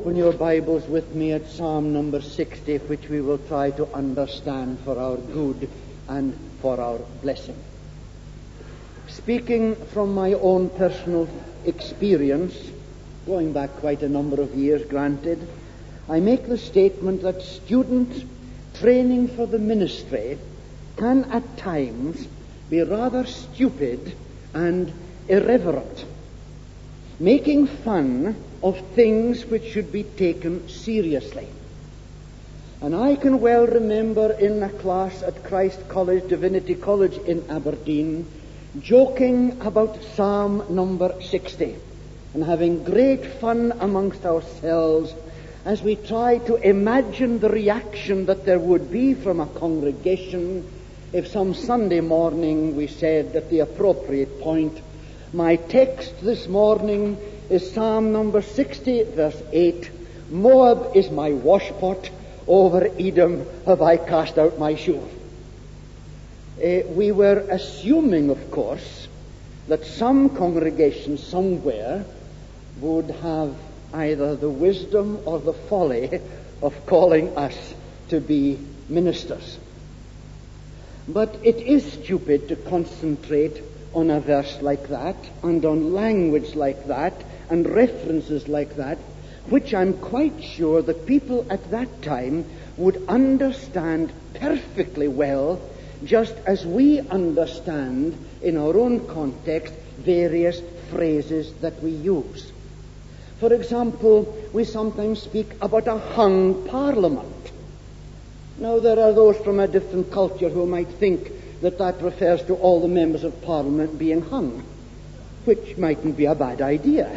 open your Bibles with me at Psalm number 60, which we will try to understand for our good and for our blessing. Speaking from my own personal experience, going back quite a number of years, granted, I make the statement that student training for the ministry can at times be rather stupid and irreverent, making fun of things which should be taken seriously. And I can well remember in a class at Christ College, Divinity College in Aberdeen, joking about Psalm number 60 and having great fun amongst ourselves as we try to imagine the reaction that there would be from a congregation if some Sunday morning we said at the appropriate point, "My text this morning is Psalm number 60, verse 8. Moab is my washpot, over Edom have I cast out my shoe." We were assuming, of course, that some congregation somewhere would have either the wisdom or the folly of calling us to be ministers. But it is stupid to concentrate on a verse like that and on language like that and references like that, which I'm quite sure the people at that time would understand perfectly well, just as we understand in our own context various phrases that we use. For example, we sometimes speak about a hung parliament. Now, there are those from a different culture who might think that that refers to all the members of Parliament being hung, which mightn't be a bad idea.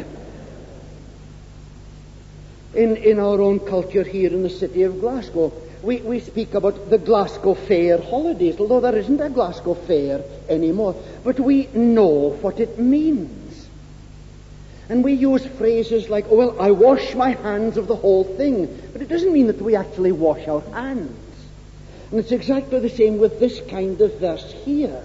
In our own culture here in the city of Glasgow, we speak about the Glasgow Fair holidays, although there isn't a Glasgow Fair anymore, but we know what it means. And we use phrases like, "Oh, well, I wash my hands of the whole thing," but it doesn't mean that we actually wash our hands. And it's exactly the same with this kind of verse here,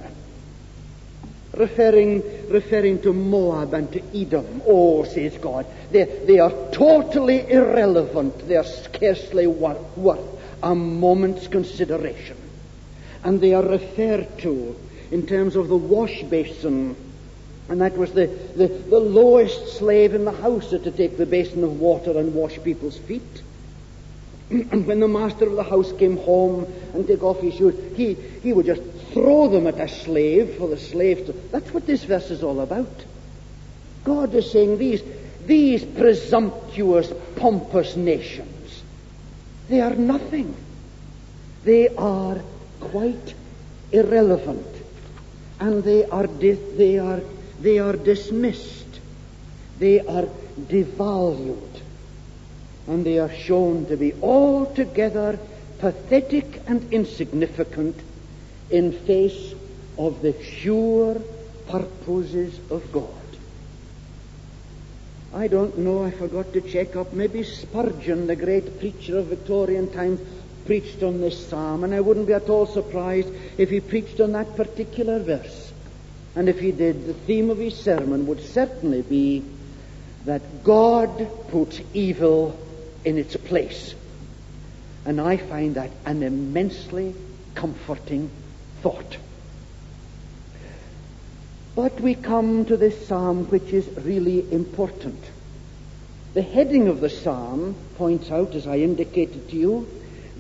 referring to Moab and to Edom. "Oh," says God, they are totally irrelevant. They are scarcely worth a moment's consideration." And they are referred to in terms of the wash basin, and that was the lowest slave in the house to take the basin of water and wash people's feet. And when the master of the house came home and take off his shoes, he would just throw them at a slave for the slave to... That's what this verse is all about. God is saying these presumptuous, pompous nations, they are nothing. They are quite irrelevant. And they are dismissed. They are devalued. And they are shown to be altogether pathetic and insignificant in face of the sure purposes of God. I don't know, I forgot to check up, maybe Spurgeon, the great preacher of Victorian times, preached on this psalm, and I wouldn't be at all surprised if he preached on that particular verse. And if he did, the theme of his sermon would certainly be that God puts evil in its place. And I find that an immensely comforting thought. But we come to this psalm, which is really important. The heading of the psalm points out, as I indicated to you,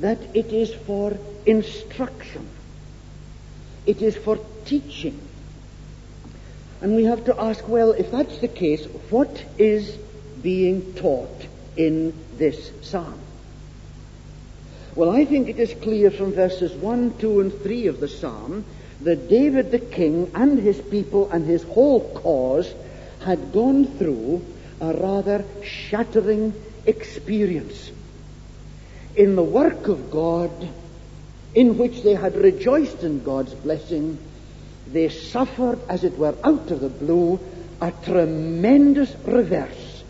that it is for instruction. It is for teaching. And we have to ask, well, if that's the case, what is being taught in this psalm? Well, I think it is clear from verses 1, 2, and 3 of the psalm that David the king and his people and his whole cause had gone through a rather shattering experience. In the work of God, in which they had rejoiced in God's blessing, they suffered, as it were, out of the blue, a tremendous reverse.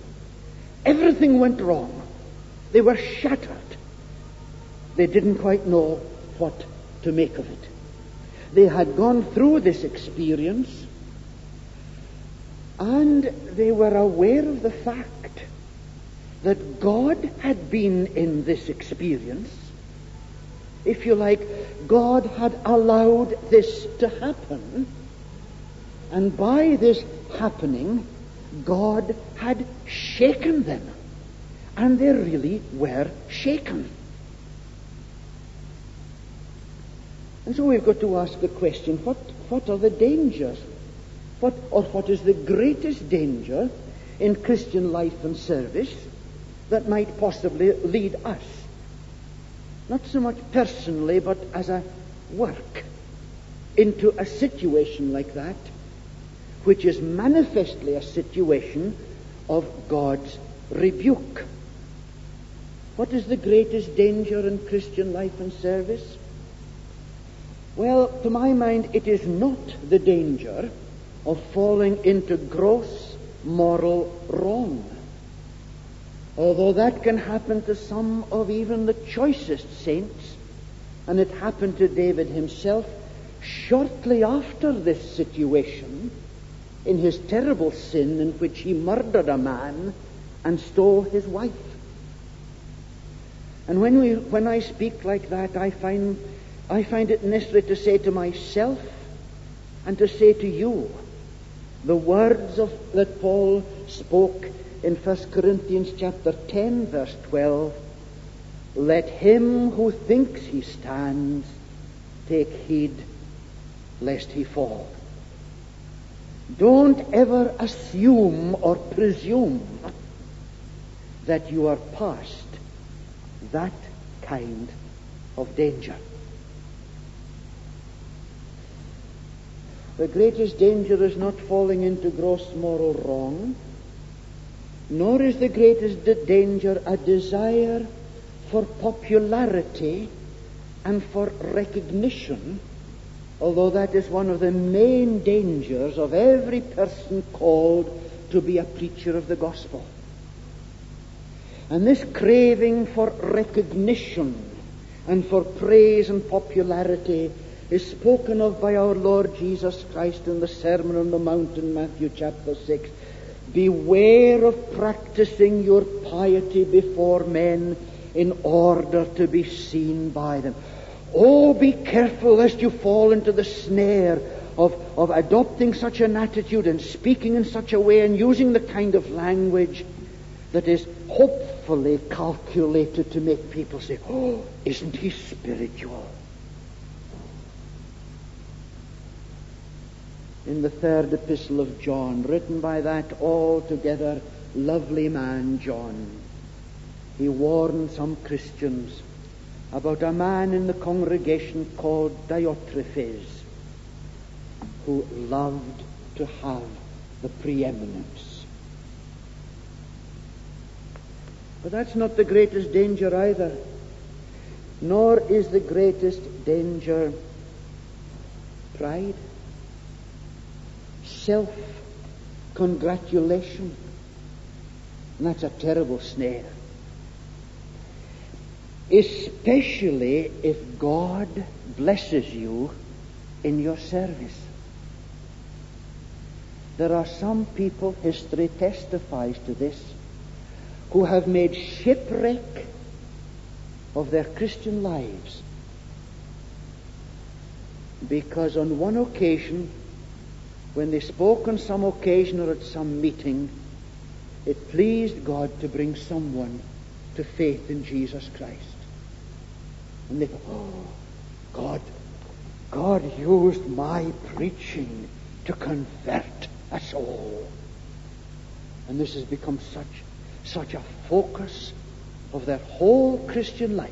Everything went wrong. They were shattered. They didn't quite know what to make of it. They had gone through this experience, and they were aware of the fact that God had been in this experience. If you like, God had allowed this to happen, and by this happening, God had shaken them, and they really were shaken. And so we've got to ask the question, what are the dangers? What is the greatest danger in Christian life and service that might possibly lead us, not so much personally, but as a work, into a situation like that, which is manifestly a situation of God's rebuke? What is the greatest danger in Christian life and service? Well, to my mind, it is not the danger of falling into gross moral wrong, although that can happen to some of even the choicest saints, and it happened to David himself shortly after this situation, in his terrible sin in which he murdered a man and stole his wife. And when I speak like that, I find it necessary to say to myself and to say to you the words that Paul spoke in 1 Corinthians chapter 10, verse 12. Let him who thinks he stands take heed lest he fall. Don't ever assume or presume that you are past that kind of danger. The greatest danger is not falling into gross moral wrong, nor is the greatest danger a desire for popularity and for recognition, although that is one of the main dangers of every person called to be a preacher of the gospel. And this craving for recognition and for praise and popularity is spoken of by our Lord Jesus Christ in the Sermon on the Mount in Matthew chapter 6. Beware of practicing your piety before men in order to be seen by them. Oh, be careful lest you fall into the snare of adopting such an attitude and speaking in such a way and using the kind of language that is hopefully calculated to make people say, oh, isn't he spiritual? In the third epistle of John, written by that altogether lovely man John, he warned some Christians about a man in the congregation called Diotrephes, who loved to have the preeminence. But that's not the greatest danger either, nor is the greatest danger pride, self-congratulation. And that's a terrible snare, especially if God blesses you in your service. There are some people, history testifies to this, who have made shipwreck of their Christian lives because on one occasion, when they spoke on some occasion or at some meeting, it pleased God to bring someone to faith in Jesus Christ. And they thought, oh, God used my preaching to convert a soul. And this has become such a focus of their whole Christian life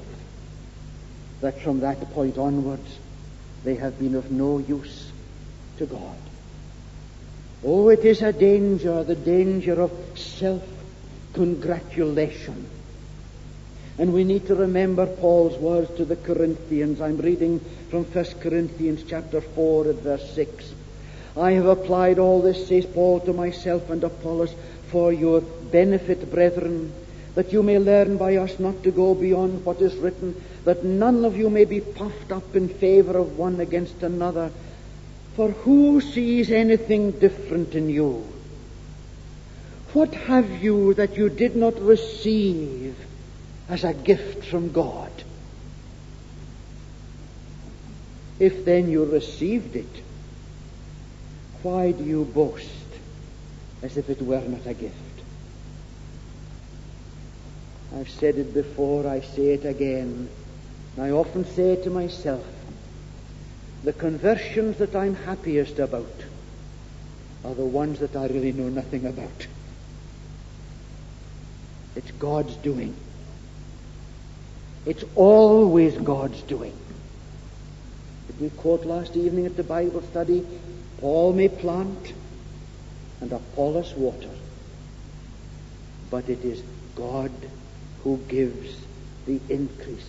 that from that point onwards they have been of no use to God. Oh, it is a danger, the danger of self-congratulation. And we need to remember Paul's words to the Corinthians. I'm reading from 1 Corinthians chapter 4 at verse 6. I have applied all this, says Paul, to myself and Apollos for your benefit, brethren, that you may learn by us not to go beyond what is written, that none of you may be puffed up in favor of one against another. For who sees anything different in you? What have you that you did not receive as a gift from God? If then you received it, why do you boast as if it were not a gift? I've said it before, I say it again. I often say to myself, the conversions that I'm happiest about are the ones that I really know nothing about. It's God's doing. It's always God's doing. Did we quote last evening at the Bible study, Paul may plant and Apollos water, but it is God who gives the increase.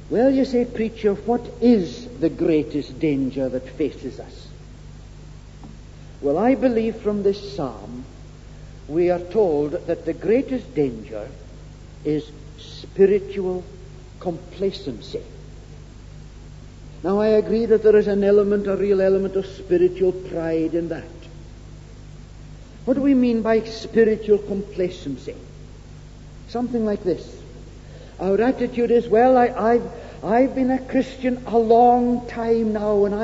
Well, you say, preacher, what is the greatest danger that faces us? Well, I believe from this psalm we are told that the greatest danger is spiritual complacency. Now, I agree that there is a real element of spiritual pride in that. What do we mean by spiritual complacency? Something like this. Our attitude is, well, I've been a Christian a long time now, and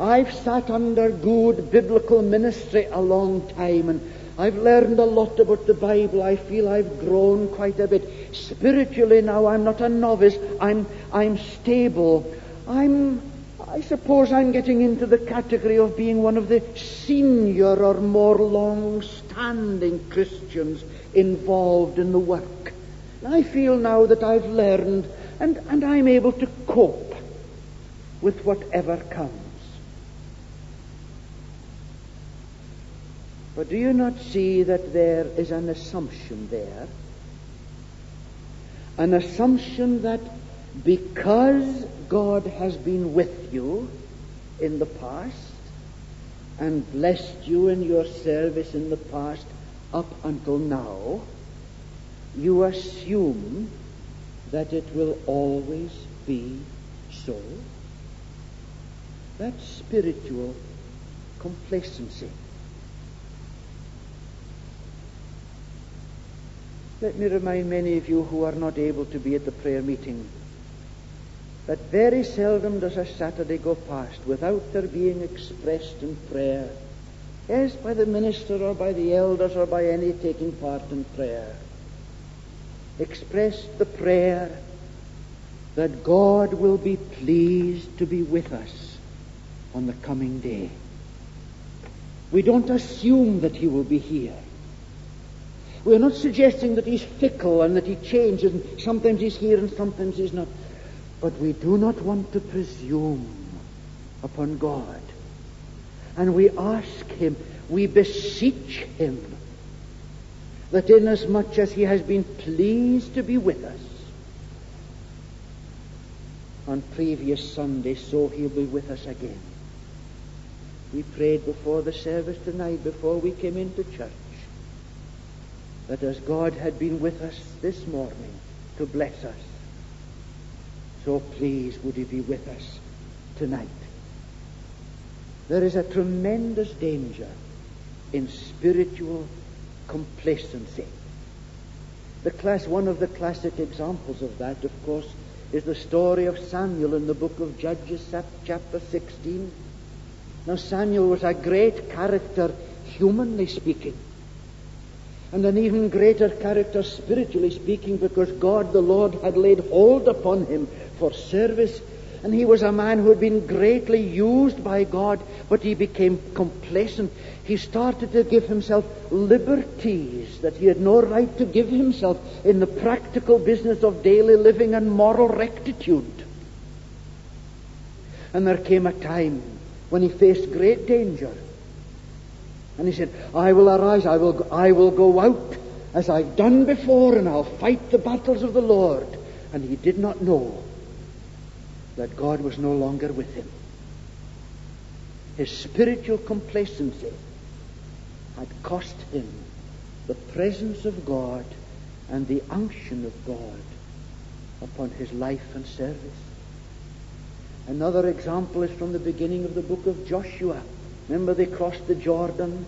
I've sat under good biblical ministry a long time, and I've learned a lot about the Bible. I feel I've grown quite a bit. Spiritually now, I'm not a novice. I'm stable. I suppose I'm getting into the category of being one of the senior or more long-standing Christians involved in the work. I feel now that I've learned and I'm able to cope with whatever comes. But do you not see that there is an assumption there? An assumption that because God has been with you in the past and blessed you in your service in the past up until now, you assume that it will always be so. That's spiritual complacency. Let me remind many of you who are not able to be at the prayer meeting that very seldom does a Saturday go past without there being expressed in prayer, as by the minister or by the elders or by any taking part in prayer, expressed the prayer that God will be pleased to be with us on the coming day. We don't assume that he will be here. We're not suggesting that he's fickle and that he changes and sometimes he's here and sometimes he's not. But we do not want to presume upon God. And we ask him, we beseech him, that inasmuch as he has been pleased to be with us on previous Sundays, so he'll be with us again. We prayed before the service tonight, before we came into church, that as God had been with us this morning to bless us, so please would he be with us tonight. There is a tremendous danger in spiritual complacency. One of the classic examples of that, of course, is the story of Samuel in the book of Judges, chapter 16. Now, Samuel was a great character, humanly speaking, and an even greater character spiritually speaking, because God the Lord had laid hold upon him for service, and he was a man who had been greatly used by God, but he became complacent. He started to give himself liberties that he had no right to give himself in the practical business of daily living and moral rectitude. And there came a time when he faced great danger. And he said, I will arise, I will go out as I've done before, and I'll fight the battles of the Lord. And he did not know that God was no longer with him. His spiritual complacency had cost him the presence of God and the unction of God upon his life and service. Another example is from the beginning of the book of Joshua. Remember, they crossed the Jordan,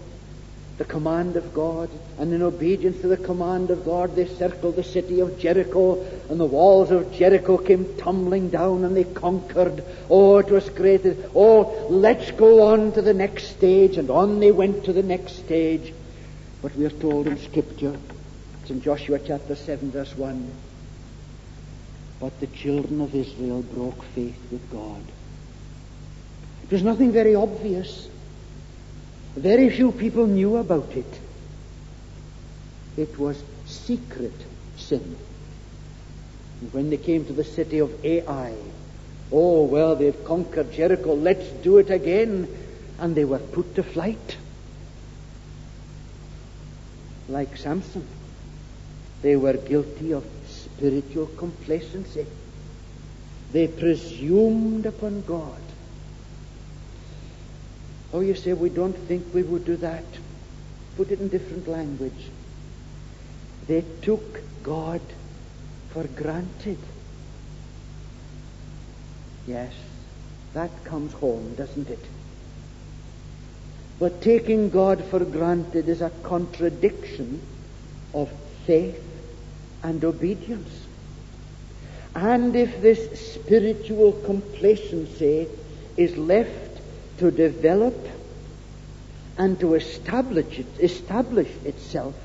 the command of God, and in obedience to the command of God they circled the city of Jericho, and the walls of Jericho came tumbling down and they conquered. Oh, it was great. Oh, let's go on to the next stage. And on they went to the next stage. But we are told in Scripture, it's in Joshua chapter 7 verse 1, but the children of Israel broke faith with God. It was nothing very obvious. Very few people knew about it. It was secret sin. And when they came to the city of Ai, oh, well, they'd conquered Jericho, let's do it again. And they were put to flight. Like Samson, they were guilty of spiritual complacency. They presumed upon God. Oh, you say, we don't think we would do that. Put it in different language. They took God for granted. Yes, that comes home, doesn't it? But taking God for granted is a contradiction of faith and obedience. And if this spiritual complacency is left to develop and to establish itself,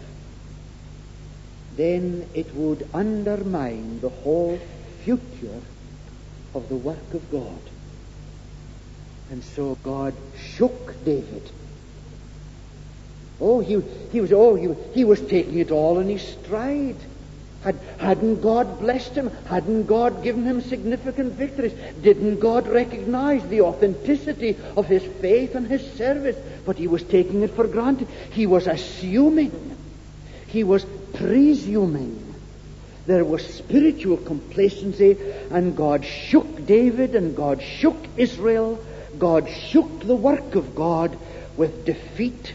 then it would undermine the whole future of the work of God. And so God shook David. He was taking it all in his stride. Hadn't God blessed him? Hadn't God given him significant victories? Didn't God recognize the authenticity of his faith and his service? But he was taking it for granted. He was assuming. He was presuming. There was spiritual complacency, and God shook David, and God shook Israel. God shook the work of God with defeat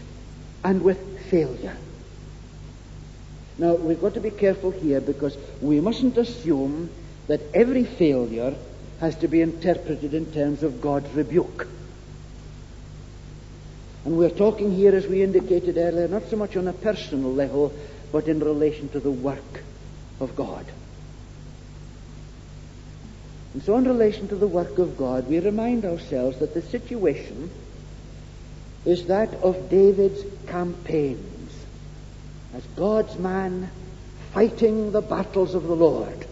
and with failure. Now, we've got to be careful here, because we mustn't assume that every failure has to be interpreted in terms of God's rebuke. And we're talking here, as we indicated earlier, not so much on a personal level, but in relation to the work of God. And so in relation to the work of God, we remind ourselves that the situation is that of David's campaigns as God's man fighting the battles of the Lord.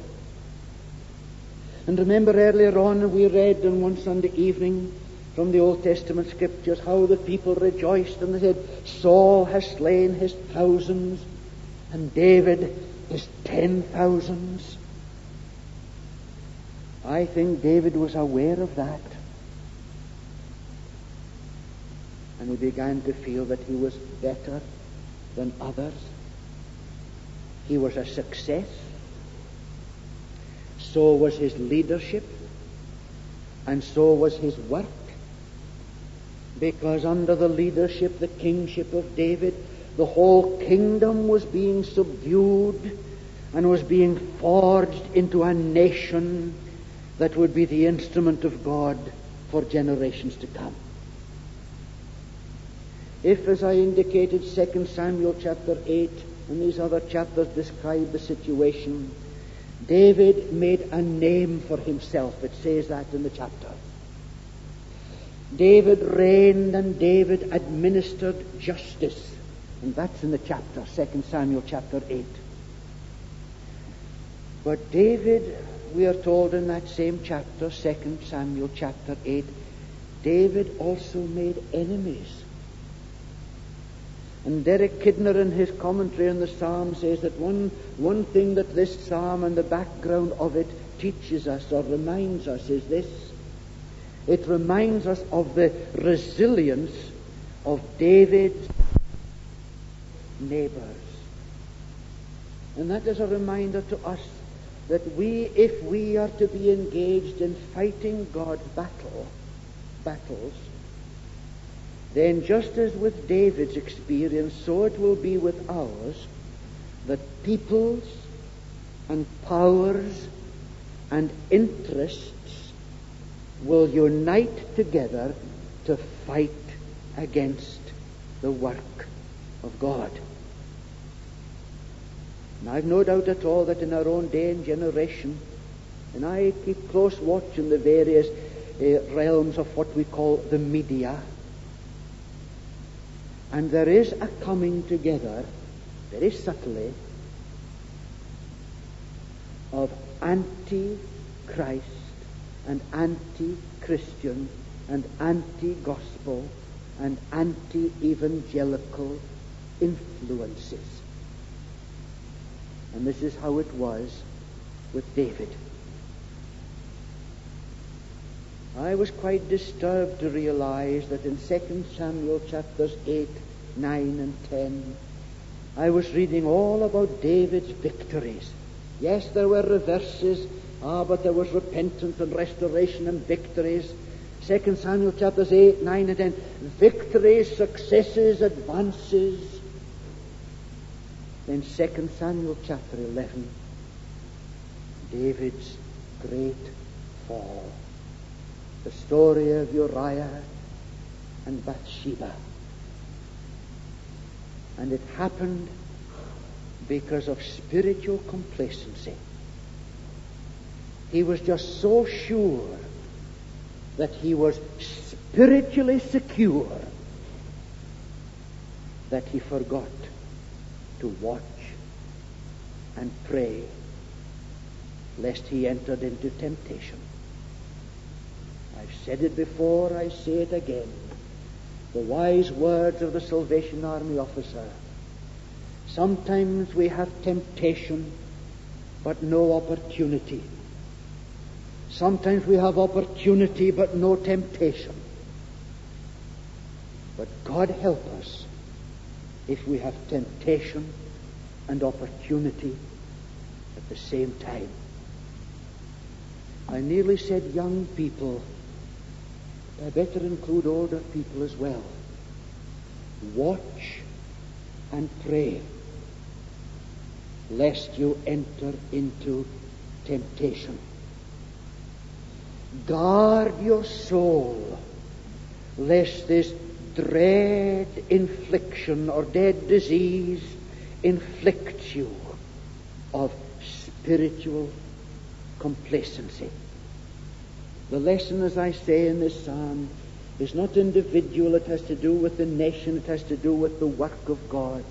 And remember, earlier on we read on one Sunday evening from the Old Testament Scriptures how the people rejoiced, and they said, Saul has slain his thousands and David his 10,000s. I think David was aware of that, and he began to feel that he was better than others. He was a success. So was his leadership, and so was his work, because under the leadership, the kingship of David, the whole kingdom was being subdued and was being forged into a nation that would be the instrument of God for generations to come. If, as I indicated, 2 Samuel chapter 8 and these other chapters describe the situation, David made a name for himself. It says that in the chapter. David reigned and David administered justice. And that's in the chapter, 2 Samuel chapter 8. But David, we are told in that same chapter, 2 Samuel chapter 8, David also made enemies. And Derek Kidner, in his commentary on the psalm, says that one thing that this psalm and the background of it teaches us or reminds us is this. It reminds us of the resilience of David's neighbors. And that is a reminder to us that if we are to be engaged in fighting God's battles, then just as with David's experience, so it will be with ours, that peoples and powers and interests will unite together to fight against the work of God. And I've no doubt at all that in our own day and generation, and I keep close watch in the various realms of what we call the media, and there is a coming together, very subtly, of anti-Christ and anti-Christian and anti-gospel and anti-evangelical influences. And this is how it was with David. I was quite disturbed to realize that in 2 Samuel chapters 8, 9, and 10, I was reading all about David's victories. Yes, there were reverses, but there was repentance and restoration and victories. 2 Samuel chapters 8, 9, and 10, victories, successes, advances. Then 2 Samuel chapter 11, David's great fall. The story of Uriah and Bathsheba. And it happened because of spiritual complacency. He was just so sure that he was spiritually secure that he forgot to watch and pray lest he entered into temptation. I've said it before, I say it again. The wise words of the Salvation Army officer. Sometimes we have temptation, but no opportunity. Sometimes we have opportunity, but no temptation. But God help us if we have temptation and opportunity at the same time. I nearly said young people. I better include older people as well. Watch and pray, lest you enter into temptation. Guard your soul, lest this dread infliction or dead disease inflicts you of spiritual complacency. The lesson, as I say in this psalm, is not individual. It has to do with the nation. It has to do with the work of God.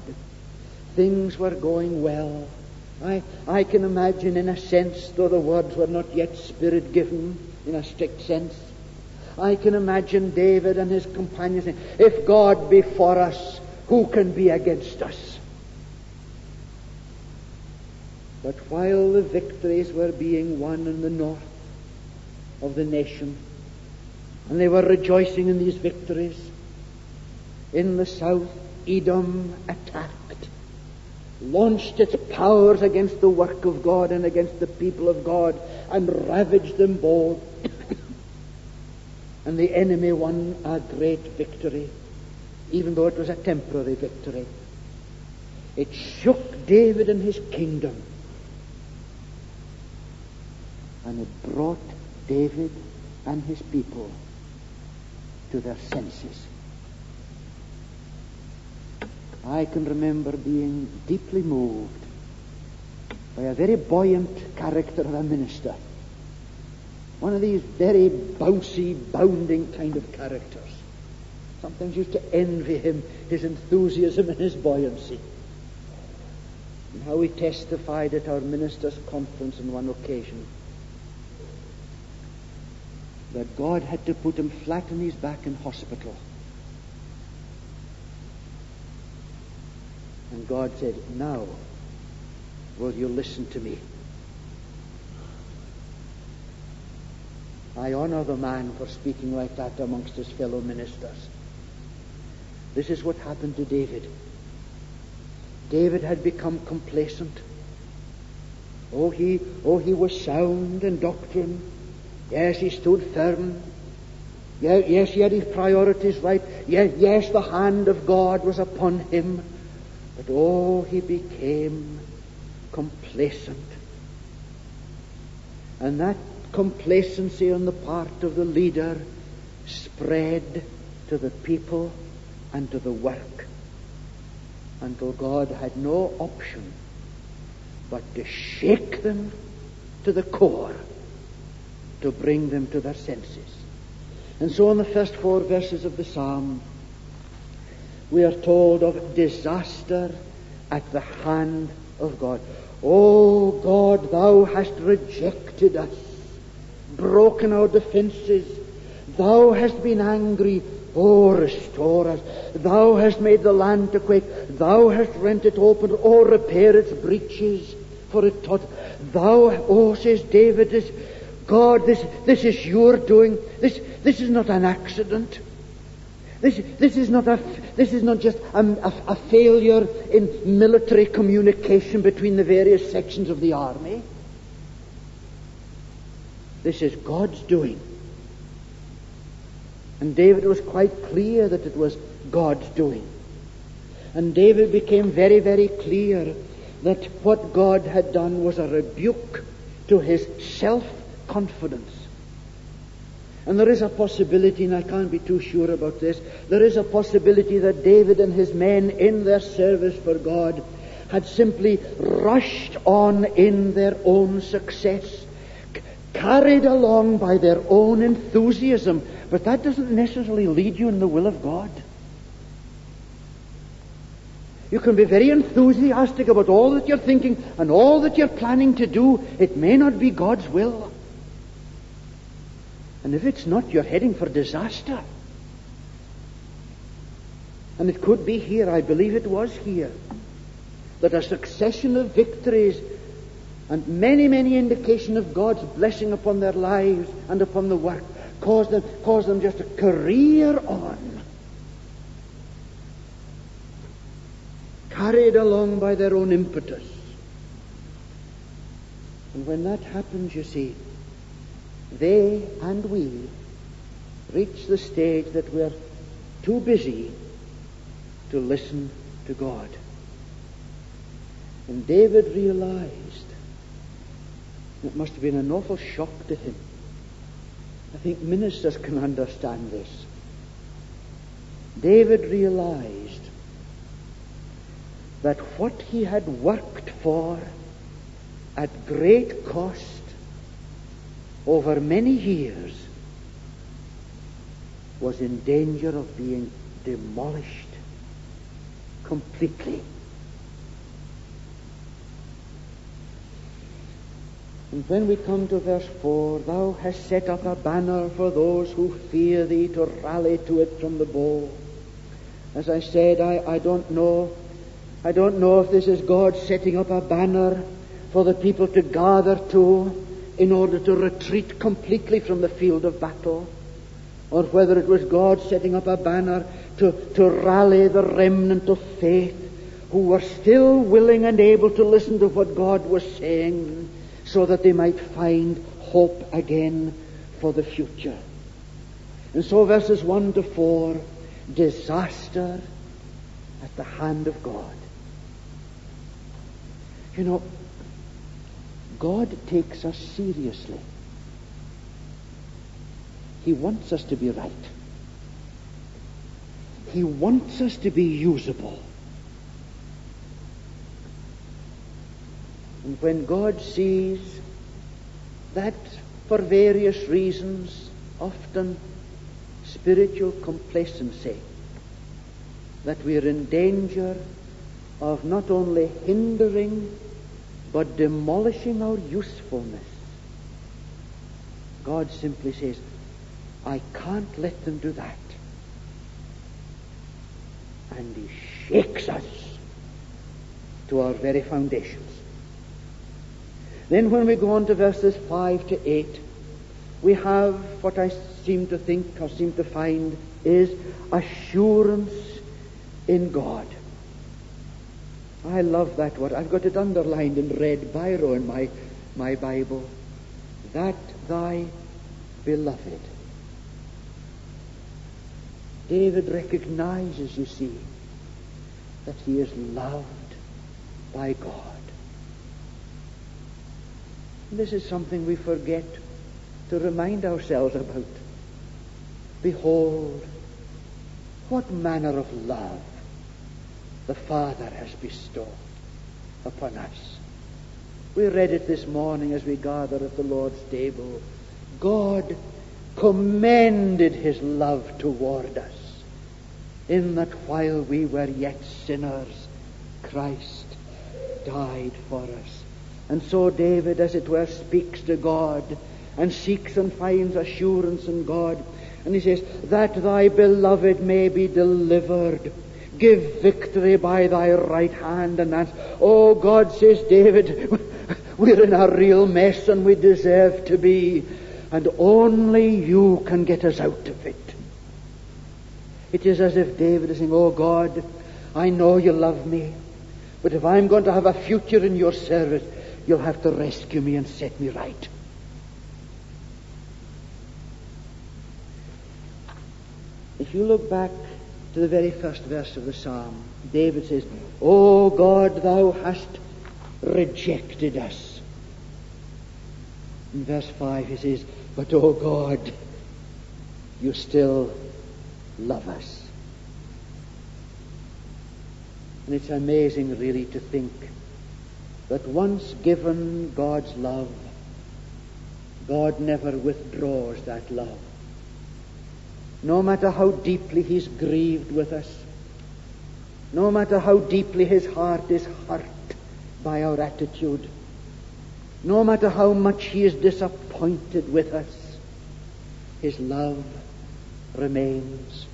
Things were going well. I can imagine, in a sense, though the words were not yet Spirit-given in a strict sense, I can imagine David and his companions saying, if God be for us, who can be against us? But while the victories were being won in the north of the nation, and they were rejoicing in these victories, in the south, Edom attacked, launched its powers against the work of God and against the people of God, and ravaged them both. And the enemy won a great victory, even though it was a temporary victory. It shook David and his kingdom, and it brought David and his people to their senses. I can remember being deeply moved by a very buoyant character of a minister. One of these very bouncy, bounding kind of characters. Sometimes used to envy him, his enthusiasm and his buoyancy. And how he testified at our ministers' conference on one occasion that God had to put him flat on his back in hospital. And God said, now will you listen to me? I honor the man for speaking like that amongst his fellow ministers. This is what happened to David. David had become complacent. He was sound in doctrine. Yes, he stood firm. Yes, he had his priorities right. Yes, the hand of God was upon him. But he became complacent. And that complacency on the part of the leader spread to the people and to the work. until God had no option but to shake them to the core, to bring them to their senses. And so in the first 4 verses of the psalm, we are told of disaster at the hand of God. O God, thou hast rejected us, broken our defenses. Thou hast been angry. O restore us. Thou hast made the land to quake. Thou hast rent it open. O repair its breaches, for it taught. Thou, oh, says David, God, this is your doing. This is not an accident. This is not just a failure in military communication between the various sections of the army. This is God's doing. And David was quite clear that it was God's doing. And David became very, very clear that what God had done was a rebuke to his self-confidence. And there is a possibility, and I can't be too sure about this, there is a possibility that David and his men in their service for God had simply rushed on in their own success, carried along by their own enthusiasm. But that doesn't necessarily lead you in the will of God. You can be very enthusiastic about all that you're thinking and all that you're planning to do. It may not be God's will. And if it's not, you're heading for disaster. And it could be here, I believe it was here, that a succession of victories and many, many indication of God's blessing upon their lives and upon the work caused them just to career on, carried along by their own impetus. And when that happens, you see, they and we reach the stage that we're too busy to listen to God. And David realized it must have been an awful shock to him. I think ministers can understand this. David realized that what he had worked for at great cost over many years was in danger of being demolished completely. And when we come to verse 4, thou hast set up a banner for those who fear thee, to rally to it from the bow. As I said, I don't know if this is God setting up a banner for the people to gather to in order to retreat completely from the field of battle, or whether it was God setting up a banner to rally the remnant of faith who were still willing and able to listen to what God was saying, so that they might find hope again for the future. And so verses 1 to 4, disaster at the hand of God. You know, God takes us seriously. He wants us to be right. He wants us to be usable. And when God sees that for various reasons, often spiritual complacency, that we are in danger of not only hindering but demolishing our usefulness, God simply says, I can't let them do that. And He shakes us to our very foundations. Then when we go on to verses 5 to 8, we have what I seem to think or seem to find is assurance in God. I love that word. I've got it underlined in red biro in my Bible. That thy beloved. David recognizes, you see, that he is loved by God. And this is something we forget to remind ourselves about. Behold, what manner of love the Father has bestowed upon us. We read it this morning as we gathered at the Lord's table. God commended his love toward us, in that while we were yet sinners, Christ died for us. And so David, as it were, speaks to God and seeks and finds assurance in God. And he says, that thy beloved may be delivered. Give victory by thy right hand. And that's, oh, God, says David, we're in a real mess and we deserve to be. And only you can get us out of it. It is as if David is saying, oh God, I know you love me, but if I'm going to have a future in your service, you'll have to rescue me and set me right. If you look back to the very first verse of the psalm, David says, O God, thou hast rejected us. In verse 5 he says, but O God, you still love us. And it's amazing really to think that once given God's love, God never withdraws that love. No matter how deeply he's grieved with us, no matter how deeply his heart is hurt by our attitude, no matter how much he is disappointed with us, his love remains.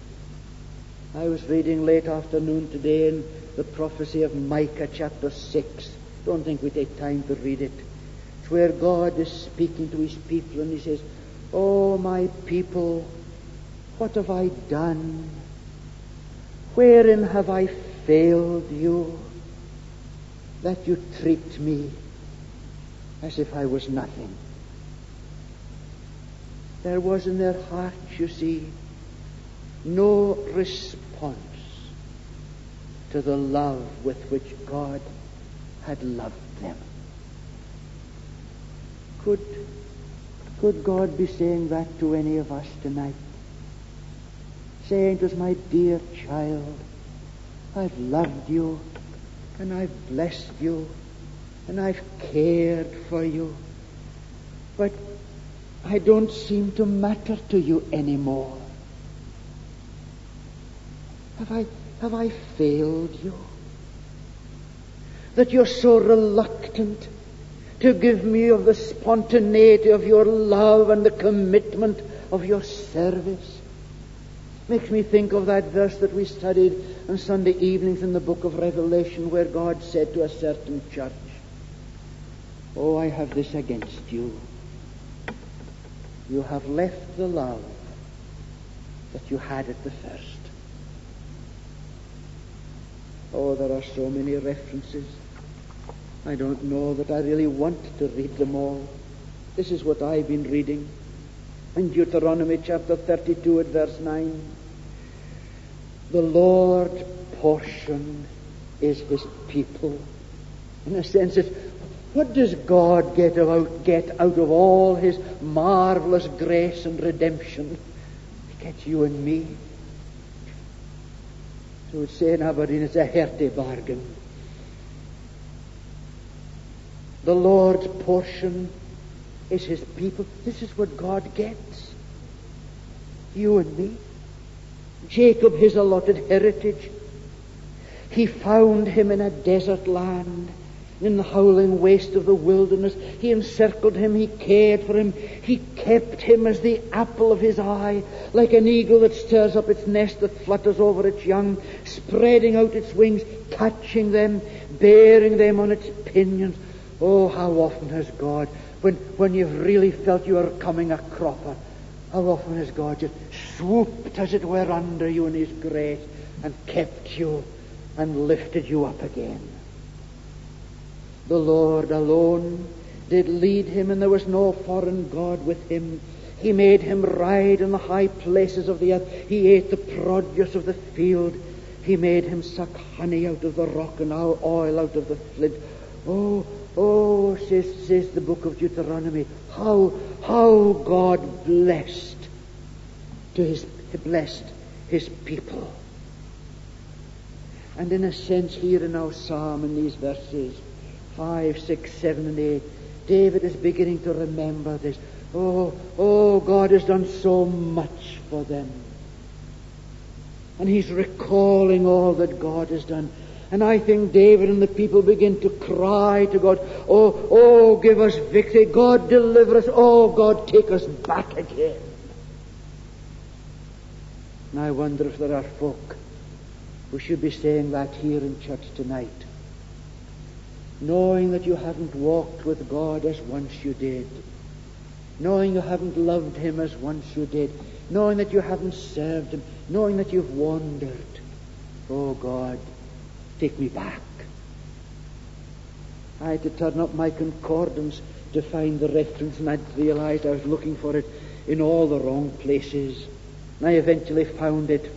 I was reading late afternoon today in the prophecy of Micah chapter 6. Don't think we take time to read it. It's where God is speaking to his people and he says, oh my people, what have I done? Wherein have I failed you, that you treat me as if I was nothing? There was in their hearts, you see, no response to the love with which God had loved them. Could God be saying that to any of us tonight? Saying to us, my dear child, I've loved you, and I've blessed you, and I've cared for you, but I don't seem to matter to you anymore. Have I failed you? That you're so reluctant to give me of the spontaneity of your love and the commitment of your service? Makes me think of that verse that we studied on Sunday evenings in the book of Revelation, where God said to a certain church, oh, I have this against you. You have left the love that you had at the first. Oh, there are so many references. I don't know that I really want to read them all. This is what I've been reading. In Deuteronomy chapter 32 at verse 9. The Lord's portion is his people. In a sense, what does God get out of all his marvelous grace and redemption? He gets you and me. So it's say in Aberdeen, it's a hearty bargain. The Lord's portion is his people. This is what God gets. You and me. Jacob, his allotted heritage. He found him in a desert land, in the howling waste of the wilderness. He encircled him, he cared for him, he kept him as the apple of his eye, like an eagle that stirs up its nest, that flutters over its young, spreading out its wings, catching them, bearing them on its pinions. Oh, how often has God, when you've really felt you are coming a cropper, how often has God just swooped, as it were, under you in his grace and kept you and lifted you up again. The Lord alone did lead him, and there was no foreign god with him. He made him ride in the high places of the earth. He ate the produce of the field. He made him suck honey out of the rock and oil out of the flint. Oh, says the book of Deuteronomy, how God blessed his people. And in a sense here in our psalm, in these verses 5, 6, 7, and 8, David is beginning to remember this. Oh, God has done so much for them. And he's recalling all that God has done. And I think David and the people begin to cry to God, oh, give us victory. God, deliver us. Oh, God, take us back again. And I wonder if there are folk who should be saying that here in church tonight, knowing that you haven't walked with God as once you did, knowing you haven't loved him as once you did, knowing that you haven't served him, knowing that you've wandered. Oh, God, take me back. I had to turn up my concordance to find the reference, and I realized I was looking for it in all the wrong places. And I eventually found it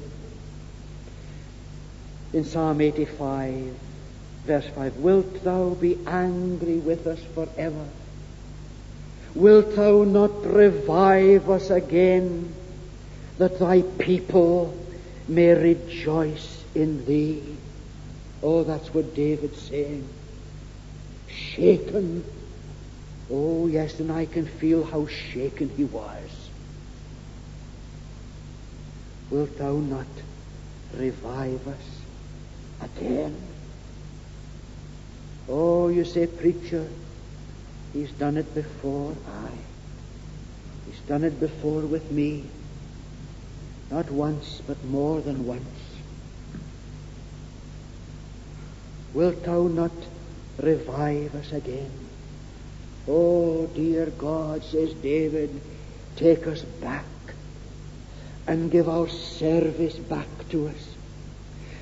in Psalm 85, verse 5. Wilt thou be angry with us forever? Wilt thou not revive us again, that thy people may rejoice in thee? Oh, that's what David's saying. Shaken. Oh, yes, and I can feel how shaken he was. Wilt thou not revive us again? Oh, you say, preacher, he's done it before. Aye, he's done it before with me. Not once, but more than once. Wilt thou not revive us again? Oh, dear God, says David, take us back and give our service back to us.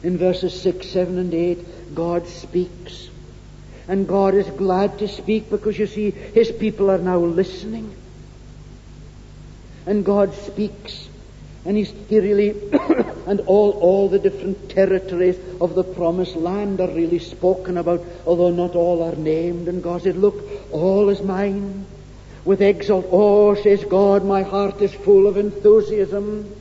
In verses 6, 7, and 8, God speaks. And God is glad to speak because, you see, his people are now listening. And God speaks. And he really, and all the different territories of the promised land are really spoken about, although not all are named. And God said, look, all is mine. With says God, my heart is full of enthusiasm.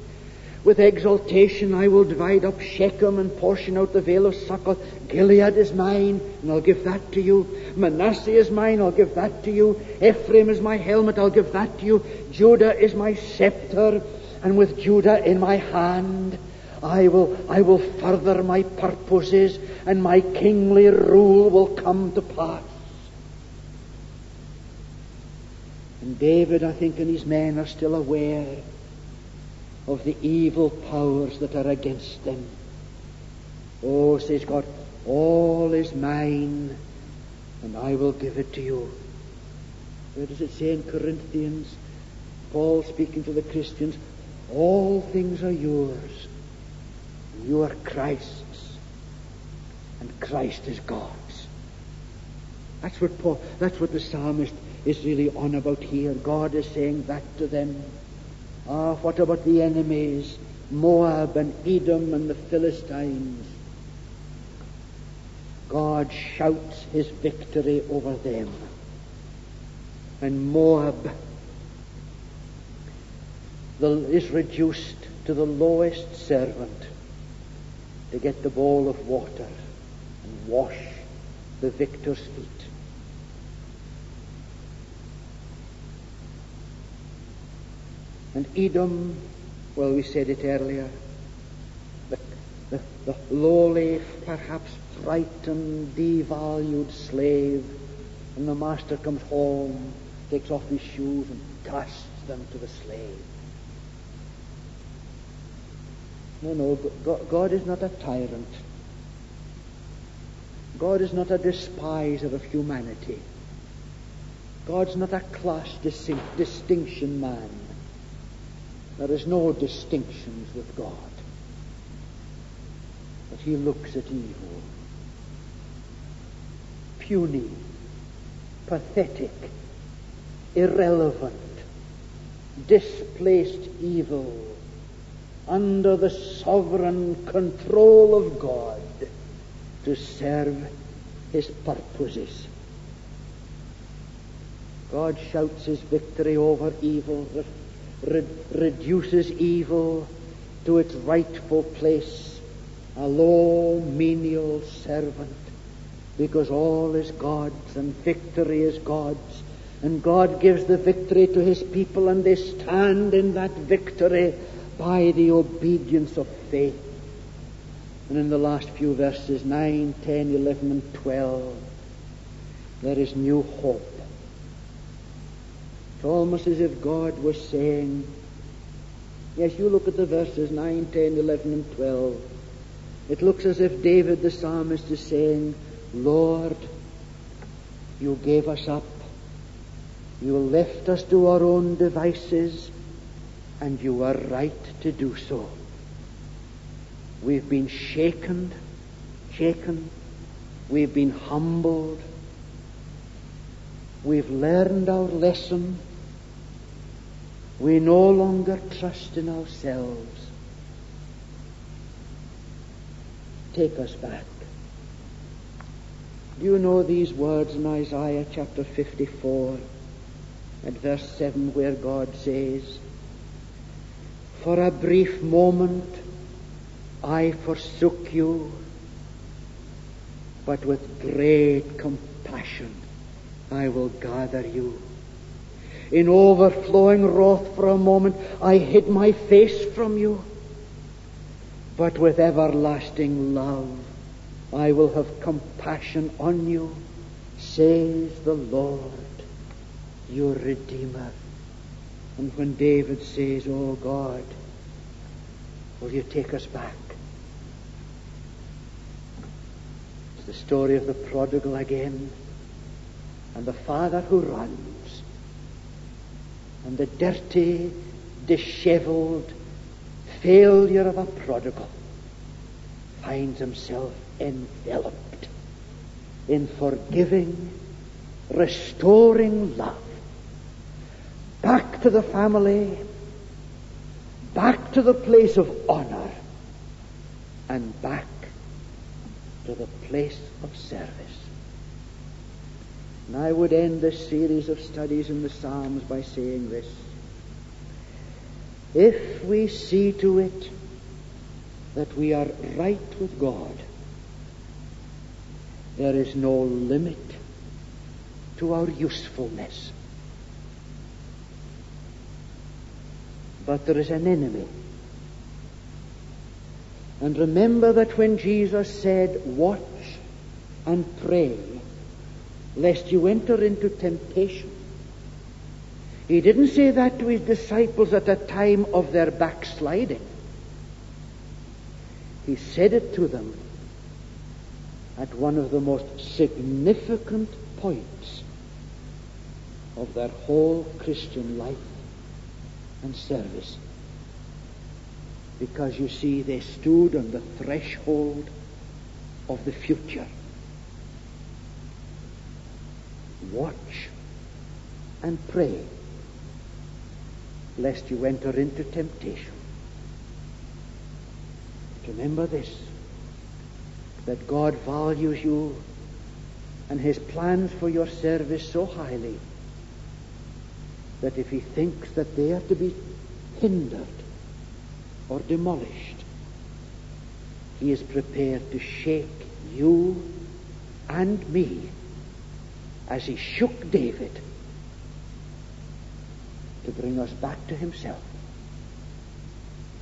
With exaltation I will divide up Shechem and portion out the vale of Succoth. Gilead is mine, and I'll give that to you. Manasseh is mine, I'll give that to you. Ephraim is my helmet, I'll give that to you. Judah is my scepter, and with Judah in my hand I will further my purposes, and my kingly rule will come to pass. And David, I think, and his men are still aware of the evil powers that are against them. Oh, says God, all is mine, and I will give it to you. Where does it say in Corinthians? Paul speaking to the Christians, all things are yours. You are Christ's, and Christ is God's. That's what the psalmist is really on about here. God is saying that to them. What about the enemies, Moab and Edom and the Philistines? God shouts his victory over them. And Moab is reduced to the lowest servant to get the bowl of water and wash the victor's feet. And Edom, well, we said it earlier, the lowly, perhaps frightened, devalued slave, and the master comes home, takes off his shoes and casts them to the slave. No, God is not a tyrant. God is not a despiser of humanity. God's not a class distinction man. There is no distinctions with God. But he looks at evil. Puny, pathetic, irrelevant, displaced evil under the sovereign control of God to serve his purposes. God shouts his victory over evil, reduces evil to its rightful place, a low, menial servant, because all is God's and victory is God's, and God gives the victory to his people, and they stand in that victory by the obedience of faith. And in the last few verses, 9, 10, 11, and 12, there is new hope. It's almost as if God was saying, yes, you look at the verses 9, 10, 11, and 12. It looks as if David the psalmist is saying, Lord, you gave us up. You left us to our own devices, and you were right to do so. We've been shaken. We've been humbled. We've learned our lesson. We no longer trust in ourselves. Take us back. Do you know these words in Isaiah chapter 54 at verse 7, where God says, for a brief moment I forsook you, but with great compassion I will gather you. In overflowing wrath for a moment I hid my face from you, but with everlasting love I will have compassion on you, says the Lord, your Redeemer. And when David says, oh God, will you take us back? It's the story of the prodigal again, and the father who runs, and the dirty, disheveled failure of a prodigal finds himself enveloped in forgiving, restoring love. Back to the family, back to the place of honor, and back to the place of service. And I would end this series of studies in the Psalms by saying this. If we see to it that we are right with God, there is no limit to our usefulness. But there is an enemy. And remember that when Jesus said, watch and pray, lest you enter into temptation, he didn't say that to his disciples at a time of their backsliding. He said it to them at one of the most significant points of their whole Christian life and service. Because you see, they stood on the threshold of the future. Watch and pray, lest you enter into temptation. Remember this, that God values you and his plans for your service so highly that if he thinks that they are to be hindered or demolished, he is prepared to shake you and me as he shook David to bring us back to himself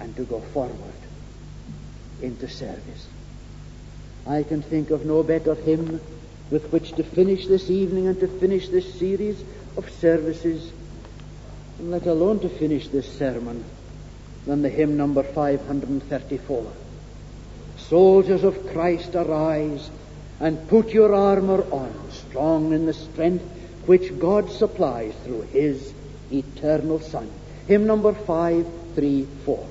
and to go forward into service. I can think of no better hymn with which to finish this evening and to finish this series of services, and let alone to finish this sermon, than the hymn number 534. Soldiers of Christ, arise and put your armor on, strong in the strength which God supplies through his eternal Son. Hymn number 534.